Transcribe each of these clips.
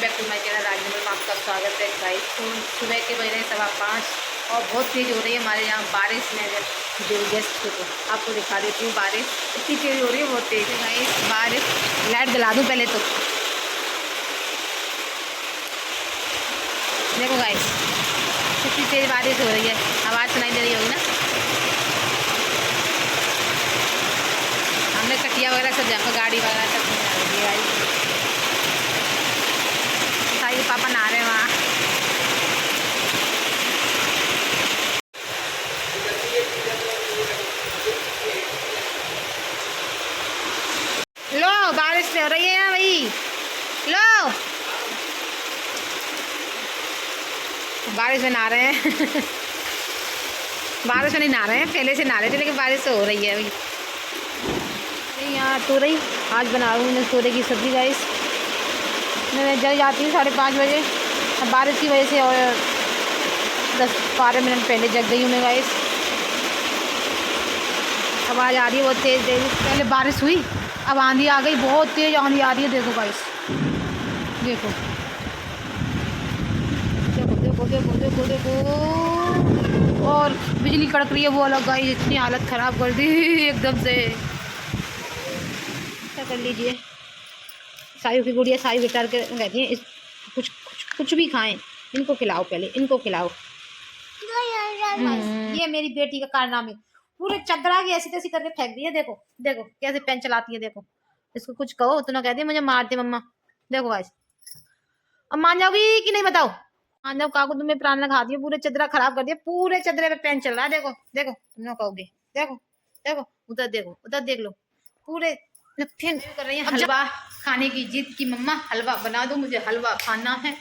Back to my channel Rajnagar में आपका स्वागत है गाइस। सुबह के बज रहे हैं 5:15 और बहुत तेज़ हो रही है हमारे यहाँ बारिश में। जो गेस्ट को आपको दिखा देती हूँ, बारिश इतनी तेज़ हो रही है, बहुत तेज़ है गाइस बारिश। लाइट जला दूँ पहले तो, देखो गाइस कितनी तेज़ बारिश हो रही है। आवाज़ सुनाई दे रही होगी ना। हमने कटिया वगैरह सब जहाँ गाड़ी वगैरह सब जा रही है गाइस। साई पापा नहा रहे हैं वहाँ। लो बारिश हो रही है ना भाई, लो बारिश में नहा रहे हैं बारिश में नहीं नहा रहे हैं, पहले से नहा रहे थे लेकिन बारिश तो हो रही है अभी। यहाँ तोरई आज बना रही हूँ मैं, तोरई की सब्ज़ी गाइस। मैं जल जाती हूँ 5:30 बजे, अब बारिश की वजह से और 10-12 मिनट पहले जग गई हूँ मैं गाइस। आवाज़ आ रही है बहुत तेज़ तेज़। पहले बारिश हुई, अब आंधी आ गई, बहुत तेज़ आंधी आ रही है। देखो गाइस, देखो देखो देखो देखो देखो, और बिजली कड़क रही है वो अलग गाइस। इतनी हालत ख़राब कर दी एकदम से। क्या कर लीजिए, सायु की गुड़िया सायु गिटार के कहती हैं कुछ कुछ कुछ भी खाएं, इनको खिलाओ, पहले इनको खिलाओ। ये मेरी बेटी का कारनामे, पूरे चदरा की ऐसी तैसी करके फेंक दी है। देखो देखो कैसे पेन चलाती है, देखो इसको कुछ कहो तो ना कहती है मुझे मारती मम्मा। देखो गाइस, अब मान जाओगी कि नहीं बताओ? मान जाओ, काकू तुम्हें प्राण लगा दिया, पूरे चदरा खराब कर दिया, पूरे चदरे पे पेन चल रहा है। देखो देखो तुम लोग कहोगे, देखो देखो उधर देखो, उधर देख लो, पूरे फिर कर रही है हलवा खाने की जिद की, मम्मा हलवा बना दो, मुझे हलवा खाना है।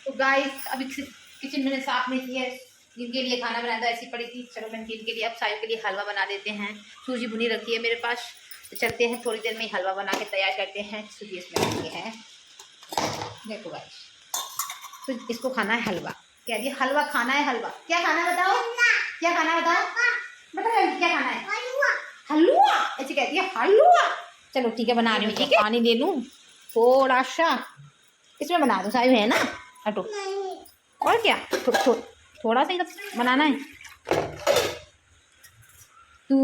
तो गाइस अभी किचन मैंने साफ नहीं किया है, जिनके लिए खाना बनाया था ऐसी पड़ी थी। चलो मैंने इनके लिए अब सायु के लिए हलवा बना देते हैं। सूजी भुनी रखी है मेरे पास, तो चलते हैं थोड़ी देर में हलवा बना के तैयार करते हैं। सूजी इसमें रखी है, देखो गाइस। तो इसको खाना है हलवा, कह रही है हलवा खाना है। हलवा क्या खाना है बताओ, क्या खाना है बताओ, बताओ क्या खाना है? हलवा ऐसे कहती है, हलवा। चलो ठीक है बना रही हूँ, ठीक है। पानी ले लूँ थोड़ा सा, इसमें बना दूँ, सायु है ना, हटो। और क्या थोड़ा सा ही तो बनाना है। तू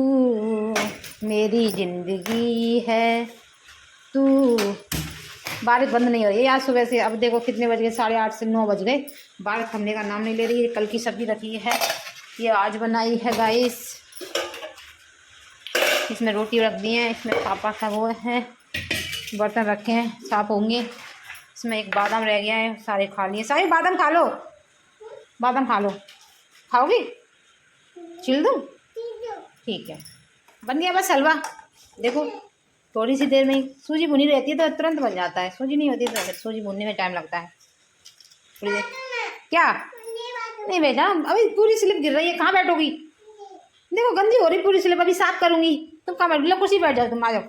मेरी जिंदगी है तू। बारिश बंद नहीं हो रही है आज सुबह से। अब देखो कितने बज गए, 8:30 से 9 बज गए, बारिश थमने का नाम नहीं ले रही है। कल की सब्जी रखी है, ये आज बनाई है गाइस। इसमें रोटी रख दी है, इसमें पापा का वो है, बर्तन रखे हैं साफ होंगे। इसमें एक बादाम रह गया है, सारे खा लिए। सारे बादाम खा लो, बादाम खा लो। खाओगी? छिल दूँ? ठीक है, बन गया बस हलवा। देखो थोड़ी सी देर में ही, सूजी भुनी रहती है तो तुरंत बन जाता है, सूजी नहीं होती तो सूजी भुनने में टाइम लगता है। थोड़ी देर क्या नहीं बेटा, अभी पूरी स्लिप गिर रही है, कहाँ बैठोगी? देखो गंदी हो रही पूरी स्लिप, अभी साफ करूँगी। तुम कहाँ बैठ लो, कुर्सी बैठ जाओ, तुम आ जाओ,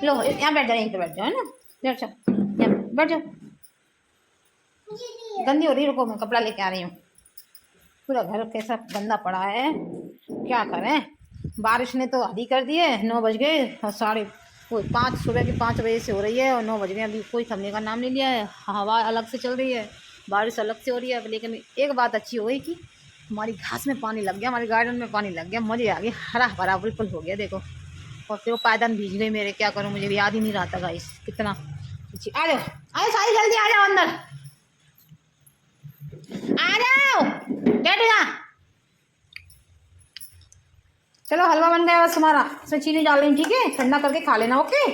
लो यहाँ बैठ जाओ, यहीं पे बैठ जाओ, है ना, बैठ जाओ, यहाँ बैठ जाओ। गंदी हो रही, रुको मैं कपड़ा लेके आ रही हूँ। पूरा घर कैसा गंदा पड़ा है, क्या करें। बारिश ने तो आधी कर दी है, 9 बज गए और 5:30 सुबह के 5 बजे से हो रही है और 9 बज गए, अभी कोई थमने का नाम नहीं लिया है। हवा अलग से चल रही है, बारिश अलग से हो रही है। लेकिन एक बात अच्छी हो गई कि हमारी घास में पानी लग गया, हमारे गार्डन में पानी लग गया, मज़े आ गए, हरा भरा बिल्कुल हो गया। देखो और फिर वो पायदान भीज गए मेरे, क्या करूँ, मुझे याद ही नहीं रहा था गाइस कितना। आ जाओ आ जाओ सारी, जल्दी आ जाओ अंदर, आ जाओ, बैठ जा। चलो हलवा बन गया बस हमारा, इसमें चीनी डाल लें, ठीक है, ठंडा करके खा लेना। ओके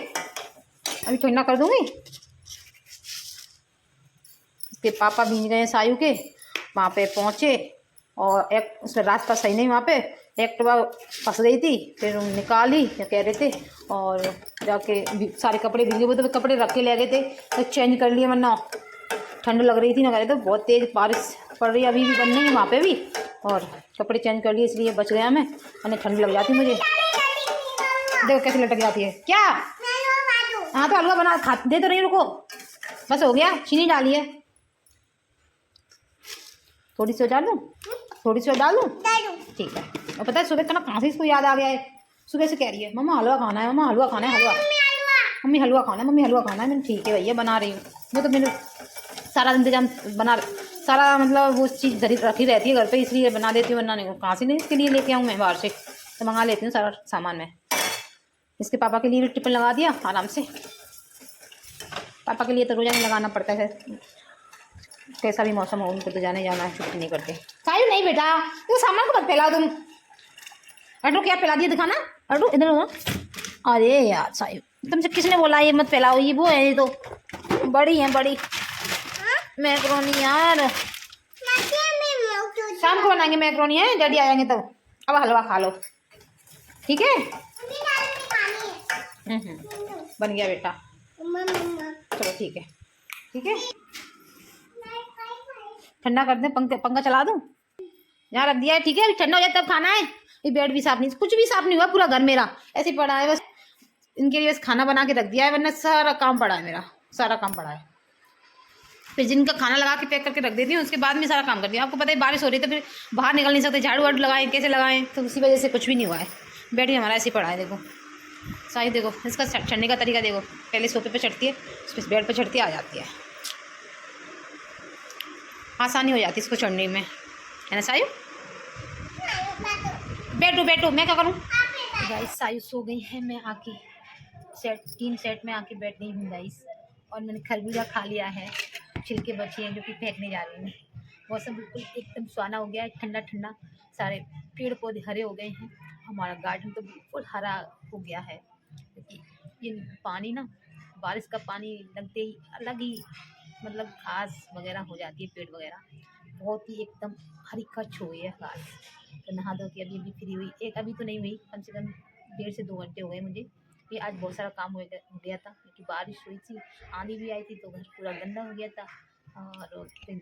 अभी ठंडा कर दूंगी। इसके पापा भीज गए सायु के, वहाँ पे पहुँचे और एक उसका रास्ता सही नहीं, वहाँ पे एक्टिवा फंस गई थी, फिर निकाली या कह रहे थे, और जाके सारे कपड़े भीगे हुए तो कपड़े रख के ले गए थे, तो चेंज कर लिए, वरना ठंड लग रही थी ना, कह रहे थे बहुत तेज़ बारिश पड़ रही है, अभी भी बन रही है वहाँ पे भी, और कपड़े चेंज कर लिए, इसलिए बच गया मैं, वरना ठंड लग जाती मुझे। देखो कैसे लटक जाती है, क्या? हाँ तो हलवा बना खा दे तो रही, रुको बस हो गया, चीनी डाली है, थोड़ी सी डाल दूँ, थोड़ी सी डाल दूँ, ठीक है। और पता है सुबह का ना कहाँ से इसको याद आ गया है, सुबह से कह रही है मम्मा हलवा खाना है, मम्मा हलवा खाना है, हलवा मम्मी हलवा खाना है, मम्मी हलवा खाना है। मैंने ठीक है भैया बना रही हूँ। वो तो मेरे सारा इंतजाम बना, सारा मतलब वो चीज़ रखी रहती है घर पे, इसलिए बना देती हूँ, वरना नहीं कहाँ से नहीं इसके लिए लेके आऊँ मैं बाहर से, तो मंगा लेती हूँ सारा सामान मैं। इसके पापा के लिए भी टिफिन लगा दिया आराम से। पापा के लिए तो रोज़ाना लगाना पड़ता है, कैसा भी मौसम हो उनको तो जाने जाना है, छुट्टी नहीं करते। सायु नहीं बेटा, तो सामान को मत फैलाओ तुम। अड्डू क्या फैला दिया दिखाना, अड्डू इधर हो। अरे यार सायु, तुमसे किसने बोला ये मत फैलाओ, ये वो है, ये तो बड़ी है बड़ी मैक्रोनी यार। शाम को बनाएंगे मैक्रोनी है, डैडी आएंगे तब। अब हलवा खा लो, ठीक है। बन गया बेटा, चलो ठीक है, ठीक है। ठंडा कर दें, पंखा चला दूं, यहाँ रख दिया है, ठीक है। ठंडा हो जाए तब खाना है। ये बेड भी साफ नहीं, कुछ भी साफ नहीं हुआ, पूरा घर मेरा ऐसे ही पड़ा है, बस इनके लिए बस खाना बना के रख दिया है, वरना सारा काम पड़ा है, मेरा सारा काम पड़ा है। फिर जिनका खाना लगा के पैक करके रख देती हूँ, उसके बाद में सारा काम करती हूँ। आपको पता है बारिश हो रही है तो फिर बाहर निकल नहीं सकते, झाड़ू वाड़ू लगाएं कैसे लगाएं, तो उसी वजह से कुछ भी नहीं हुआ है। बेड भी हमारा ऐसे ही पड़ा है, देखो साई, देखो इसका चढ़ने का तरीका देखो, पहले सोफे पे चढ़ती है, फिर बेड पे चढ़ती आ जाती है, आसानी हो जाती है इसको चढ़ने में, है ना सायु। बैठो बैठो, मैं क्या करूँ। गाइस सायु सो गई है, मैं आके तीन सेट में आके बैठ गई हूँ गाइस, और मैंने खरबूजा खा लिया है, छिलके बचे हैं जो कि फेंकने जा रही हूँ। मौसम बिल्कुल एकदम सुहाना हो गया है, ठंडा ठंडा, सारे पेड़ पौधे हरे हो गए हैं, हमारा गार्डन तो बिल्कुल हरा हो गया है, क्योंकि ये पानी ना, बारिश का पानी लगते ही अलग ही मतलब घास वगैरह हो जाती है, पेड़ वगैरह बहुत ही एकदम हरी कच्छ हो गई है घास। तो नहा धो के अभी फ्री हुई, एक अभी तो नहीं हुई, कम से कम 1.5 से 2 घंटे हो गए मुझे। ये आज बहुत सारा काम हो गया था, क्योंकि बारिश हुई थी, आंधी भी आई थी, तो घर पूरा गंदा हो गया था, और फिर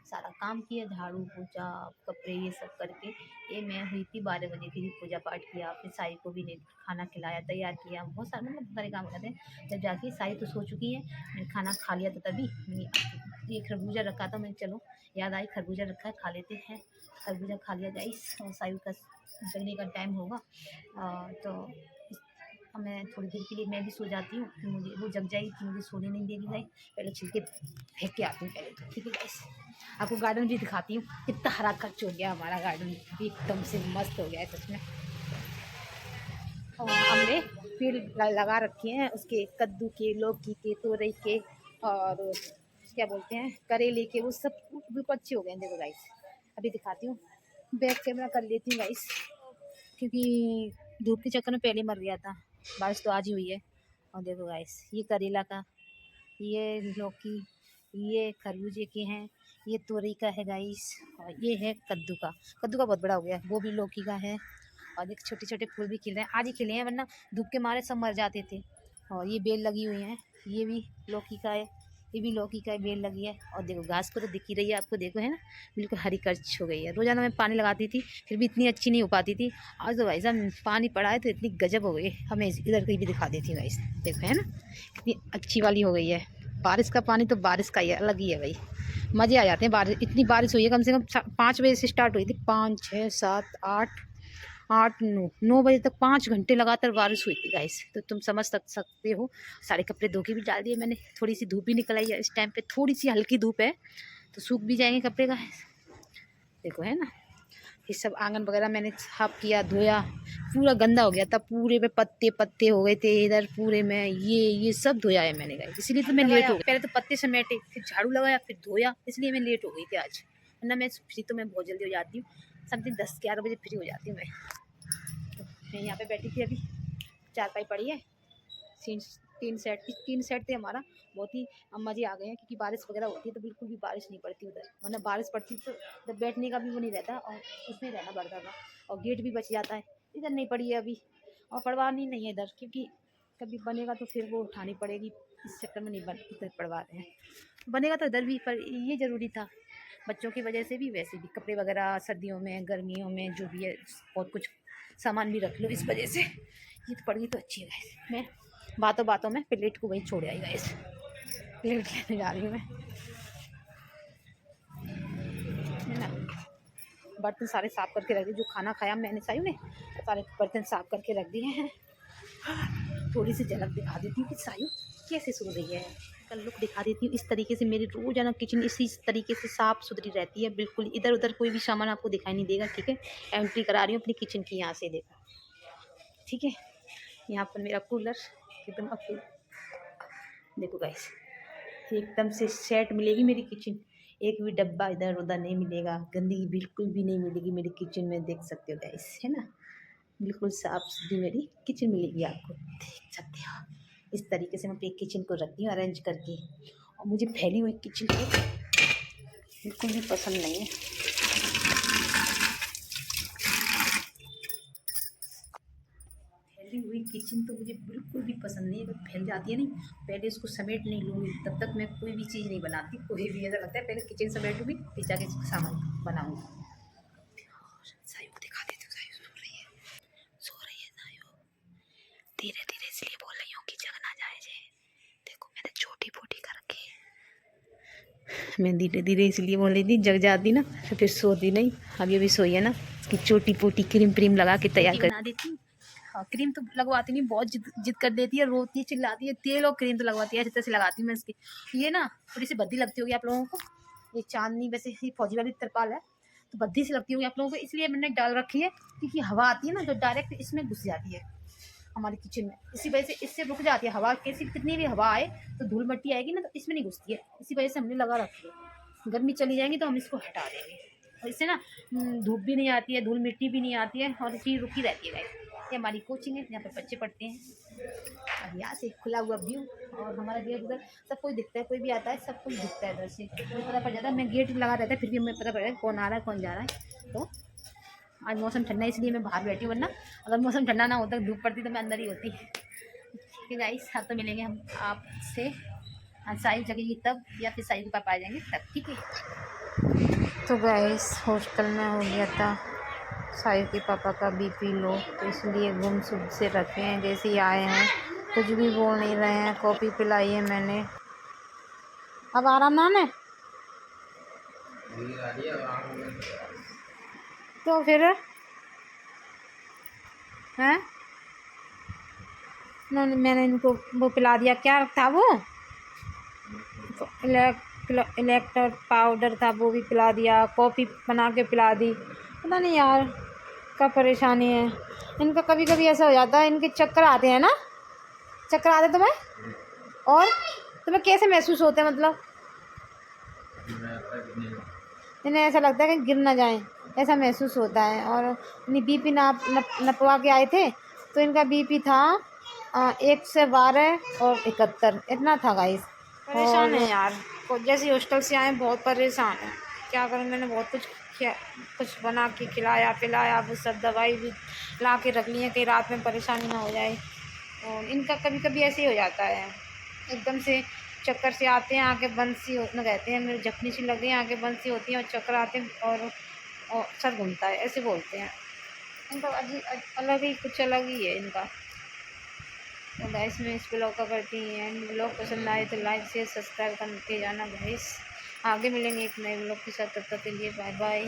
सारा काम किया, झाड़ू पोछा कपड़े ये सब करके ये मैं हुई थी 12 बजे, फिर पूजा पाठ किया, फिर साई को भी खाना खिलाया, तैयार किया, बहुत सारे मतलब सारे काम करते हैं। जब जाके साई तो सो चुकी है, मैंने खाना खा लिया, तो तभी ये खरबूजा रखा था, मैंने चलो याद आई खरबूजा रखा है खा लेते हैं, खरबूजा खा लिया गाइस। और साई का जगने का टाइम होगा, तो मैं थोड़ी देर के लिए मैं भी सो जाती हूँ, फिर मुझे वो जग जाएगी, फिर मुझे सोने नहीं देगी गाइस, पहले छिलके फेंक के आती हूँ पहले तो, ठीक है गाइस। आपको गार्डन भी दिखाती हूँ, कितना हरा कच्च हो गया हमारा गार्डन, एकदम से मस्त हो गया है सच में। और हमने पेड़ लगा रखे हैं उसके, कद्दू के, लौकी के, तोरई के, और क्या बोलते हैं करेले के, वो सब बिल्कुल अच्छे हो गए हैं। देखो गाइस, अभी दिखाती हूँ, बैक कैमरा कर लेती हूँ गाइस, क्योंकि धूप के चक्कर में पहले मर गया था, बारिश तो आज ही हुई है। और देखो गाइस, ये करेला का, ये लौकी, ये खरबूजे के हैं, ये तोरई का है गाइस, और ये है कद्दू का। कद्दू का बहुत बड़ा हो गया, वो भी लौकी का है, और एक छोटे छोटे फूल भी खिल रहे हैं, आज ही खिले हैं, वरना धूप के मारे सब मर जाते थे। और ये बेल लगी हुई हैं, ये भी लौकी का है, ये भी लौकी का बेल लगी है। और देखो घास को तो दिख ही रही है आपको, देखो है ना, बिल्कुल हरी कच्च हो गई है। रोज़ाना मैं पानी लगाती थी, फिर भी इतनी अच्छी नहीं हो पाती थी, आज तो भाई साहब पानी पड़ा है तो इतनी गजब हो गई। हमें इधर कहीं भी दिखा देती हूँ गाइस, देखो है ना, कितनी अच्छी वाली हो गई है। बारिश का पानी तो बारिश का ही अलग ही है भाई, मज़े आ जाते हैं। बारिश, इतनी बारिश हुई है, कम से कम 5 बजे से स्टार्ट हुई थी, 5, 6, 7, 8, 9 बजे तक 5 घंटे लगातार बारिश हुई थी गाइस। तो तुम समझ सकते हो। सारे कपड़े धो के भी डाल दिए मैंने, थोड़ी सी धूप भी निकल आई है इस टाइम पे, थोड़ी सी हल्की धूप है, तो सूख भी जाएंगे कपड़े का, देखो है ना। ये सब आंगन वगैरह मैंने साफ किया, धोया, पूरा गंदा हो गया था, पूरे पे पत्ते पत्ते हो गए थे इधर पूरे में, ये सब धोया है मैंने गाइस, इसलिए तो मैं लेट हो गई। पहले तो पत्ते समेटे, फिर झाड़ू लगाया, फिर धोया, इसलिए मैं लेट हो गई थी आज, वरना मैं फ्री तो मैं बहुत जल्दी हो जाती हूँ, समथिंग 10-11 बजे फ्री हो जाती हूँ मैं। तो मैं यहाँ पे बैठी थी, अभी चारपाई पड़ी है, तीन सेट थे हमारा, बहुत ही मज़े आ गए हैं, क्योंकि बारिश वगैरह होती है तो बिल्कुल भी बारिश नहीं पड़ती उधर, वरना बारिश पड़ती तो जब बैठने का भी वो नहीं रहता, और उसमें रहना पड़ता था, और गेट भी बच जाता है। इधर नहीं पड़ी है अभी, और पड़वानी नहीं है इधर, क्योंकि कभी बनेगा तो फिर वो उठानी पड़ेगी, इस चक्कर में नहीं इधर पड़वा रहे हैं। बनेगा तो इधर भी, पर ये ज़रूरी था बच्चों की वजह से भी, वैसे भी कपड़े वगैरह सर्दियों में गर्मियों में जो भी है बहुत कुछ सामान भी रख लो, इस वजह से ये तो पड़ गई तो अच्छी है गाइस। मैं बातों बातों में प्लेट को वहीं छोड़ आई गाइस, प्लेट लेने जा रही हूँ मैं, है ना। बर्तन सारे साफ़ करके रख दिए, जो खाना खाया मैंने सायु ने, सारे बर्तन साफ़ करके रख दिए हैं। थोड़ी सी झलक दिखा देती हूँ कि सायु कैसे सुधर रही है। कल लुक दिखा देती हूँ। इस तरीके से मेरी रोजाना किचन इसी तरीके से साफ सुथरी रहती है, बिल्कुल इधर उधर कोई भी सामान आपको दिखाई नहीं देगा। ठीक है, एंट्री करा रही हूँ अपनी किचन की, यहाँ से देखो। ठीक है, यहाँ पर मेरा कूलर एकदम अपू, देखो गाइस एकदम से सेट मिलेगी मेरी किचन। एक भी डब्बा इधर उधर नहीं मिलेगा, गंदगी बिल्कुल भी नहीं मिलेगी मेरी किचन में। देख सकते हो गाइस, है ना, बिल्कुल साफ सुथरी मेरी किचन मिलेगी आपको, देख सकते हो। इस तरीके से मैं अपनी किचन को रखती हूँ अरेंज करके। और मुझे फैली हुई किचन को बिल्कुल भी पसंद नहीं है। फैली हुई किचन तो मुझे बिल्कुल भी पसंद नहीं है। जब फैल जाती है नहीं, पहले उसको समेट नहीं लूँगी तब तक मैं कोई भी चीज़ नहीं बनाती। कोई भी ऐसा लगता है पहले किचन समेटूँगी फिर जाके सामान बनाऊँगी। सायु को दिखा देती हूँ, सायु सो रही है सायु। धीरे धीरे इसलिए बोल रही हूँ कि जग ना जाए जे। देखो मैंने छोटी पोटी कर रखी है। मैं धीरे धीरे इसलिए बोल रही थी, जग जाती ना तो फिर सोती नहीं। अभी अभी सोई है ना, इसकी छोटी पोटी क्रीम प्रीम लगा के तैयार कर देती हूँ। हाँ, क्रीम तो लगवाती नहीं, बहुत जिद कर देती है, रोती है, चिल्लाती है। तेल और क्रीम तो लगवाती है, अच्छी तरह से लगाती हूँ मैं इसकी। ये ना थोड़ी सी भद्दी लगती होगी आप लोगों को। ये चांदनी वैसे ही फौजी वाली तरपाल है तो भद्दी सी लगती होगी आप लोगों को, इसलिए मैंने डाल रखी है। क्योंकि हवा आती है ना जो डायरेक्ट इसमें घुस जाती है हमारी किचन में, इसी वजह से इससे रुक जाती है हवा। कैसी कितनी भी हवा आए तो धूल मिट्टी आएगी ना तो इसमें नहीं घुसती है, इसी वजह से हमने लगा रखी है। गर्मी चली जाएंगी तो हम इसको हटा देंगे, और इससे ना धूप भी नहीं आती है, धूल मिट्टी भी नहीं आती है, और चीज़ रुकी रहती है। ये हमारी कोचिंग है, यहाँ पर बच्चे पढ़ते हैं। और यहाँ से खुला हुआ व्यू, और हमारा गेट उधर सब कुछ दिखता है, कोई भी आता है सब कुछ दिखता है इधर से, मुझे पता पड़ जाता है। मैं गेट लगा रहता है फिर भी हमें पता पड़ जाता है कौन आ रहा है कौन जा रहा है। तो आज मौसम ठंडा है इसलिए मैं बाहर बैठी हूँ, वरना अगर मौसम ठंडा ना होता धूप पड़ती तो मैं अंदर ही होती। ठीक है गाइस, हाँ तो मिलेंगे हम आपसे साई जगेगी तब, या फिर साई के पापा आ जाएंगे तब। ठीक है, तो गाइस हॉस्टल में हो गया था साई के पापा का बीपी लो, तो इसलिए गुमसुम से रखे हैं। जैसे ही आए हैं कुछ भी बोल नहीं रहे हैं। कॉफ़ी पिलाई है मैंने, अब आराम ना है तो फिर हैं मैंने इनको वो पिला दिया, क्या था वो इलेक्ट्रोल पाउडर था, वो भी पिला दिया। कॉफ़ी बना के पिला दी। पता नहीं यार क्या परेशानी है इनका, कभी कभी ऐसा हो जाता है इनके चक्कर आते हैं ना। चक्कर आते तुम्हें? और तुम्हें कैसे महसूस होते हैं, मतलब इन्हें ऐसा लगता है कि गिर ना जाए, ऐसा महसूस होता है। और बीपी नपवा के आए थे तो इनका बीपी था 112 और 71 इतना था गाइस। परेशान है यार, जैसे हॉस्टल से आए बहुत परेशान है। क्या करूँ, मैंने बहुत कुछ बना के खिलाया पिलाया, वो सब दवाई भी ला के रख ली है कि रात में परेशानी ना हो जाए। और इनका कभी कभी ऐसे ही हो जाता है, एकदम से चक्कर से आते हैं, आँखें बंद सी होने कहते हैं, मेरी झपनी सी लग रही है, आँखें बंद सी होती हैं और चक्कर आते हैं और सर घूमता है, ऐसे बोलते हैं। इनका अलग ही कुछ अलग ही है इनका। तो गाइस मैं इस ब्लॉग का करती हैं एंड। ब्लॉग पसंद आए तो लाइक शेयर सब्सक्राइब करके जाना गाइस। आगे मिलेंगे एक नए ब्लॉग के साथ, तब तक के लिए बाय बाय।